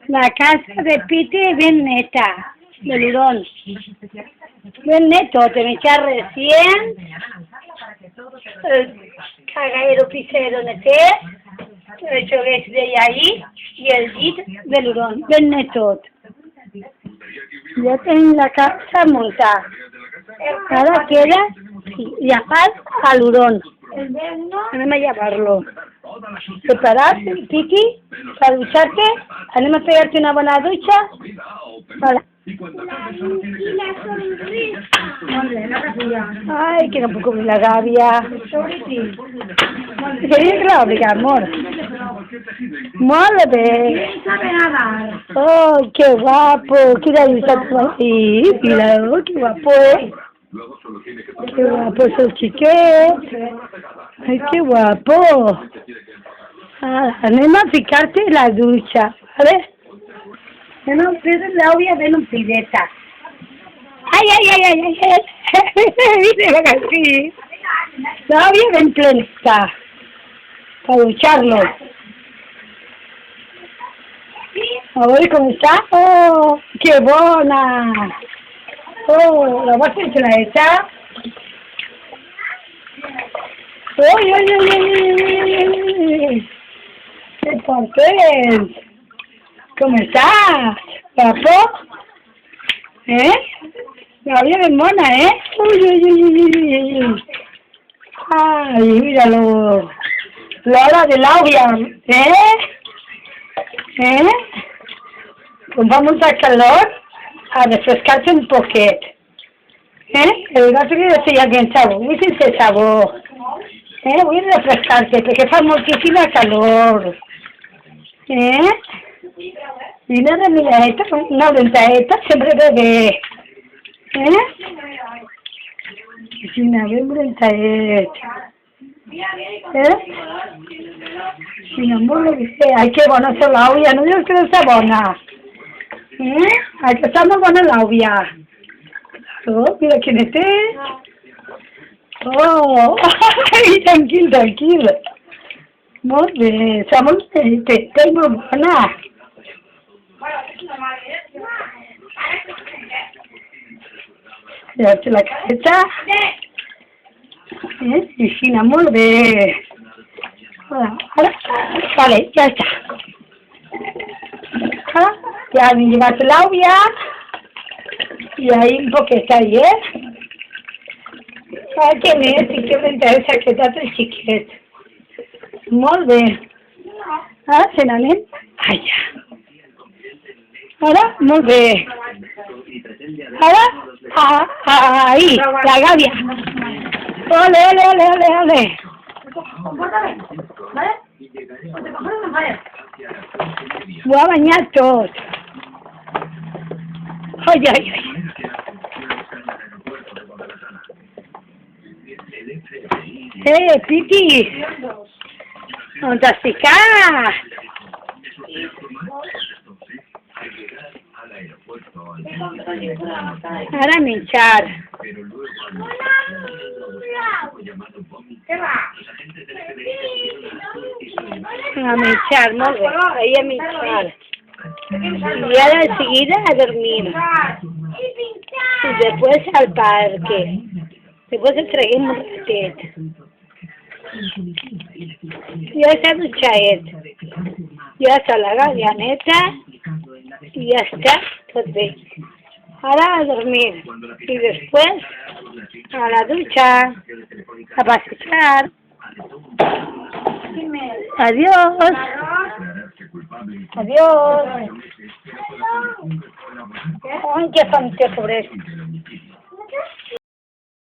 La casa de Piti es bien neta, de Lurón. Bien neto, te me echas recién. El cagadero pisero de té, el chogués de ahí y el git de Lurón. Bien neto. Ya tengo la casa montada. Ahora queda viajar a Lurón. Anem a llevarlo. ¿Prepararte, Piti? ¿Para ducharte? ¿Anem a pegarte una buena ducha? Hola. Ay, que no puc obrir la gàbia. Queria Clàudia, amor. Molt bé. Oh, qué guapo. Quina ducha. Sí, mira, qué guapo, ¿eh? Qué guapo es el chiquet. Ay, qué guapo. Ah, anem a ficar-te la ducha, ¿vale? Ven un Clàudia, ven un pideta. Ay, ay, ay, ay, ay, ay. Mira así. Clàudia, ven plenita. Para ducharlo. A ver cómo está. Oh, qué bona. Oh, la vas a echar la hecha. Uy, uy, uy, uy, uy. ¿Qué portes? ¿Cómo estás? ¿Guapo? ¿Eh? La vida de mona, ¿eh? Uy, uy, uy, uy, uy. Ay, míralo. La hora del agua, ¿eh? ¿Eh? Pues vamos a calor a refrescarse un poquet. ¿Eh? El gato que decía bien sabor, muy sin sabor. Voy a refrescarte porque fa moltíssima calor. I una miradeta, una ventadeta sempre ve bé. Sí, una ventadeta. Sí, no, molt bé. Ai, que bona és l'àvia, no dius que no està bona? Ai, que està molt bona l'àvia. Oh, mira quin és. Oh, ai, tranquil, tranquil. Molt bé, està molt petita i molt bona. Ja té la careta. I així, molt bé. Ara, vale, ja està. Ja m'he llevat l'àvia. I ahí un poquet ahí, Ai, que net, i que m'interessa que tot el xiquet. Molt bé. Ara se n'anem allà. Ara, molt bé. Ara, ahí, la gàbia. Ole, ole, ole, ole, ole. Ho ha banyat tot. Ai, ai, ai. Piti! On t'has ficat? Ara a menjar. A menjar, molt bé. Ahí a menjar. Y ahora enseguida a dormir. Y después al parque. Después el traguem un ratet. Ja s'ha dutxat. Ja està la gàbia neta. I ja està, tot bé. Ara a dormir. Y después a la ducha. A pasear. Adiós. Adiós. Ai, que fam té, pobret.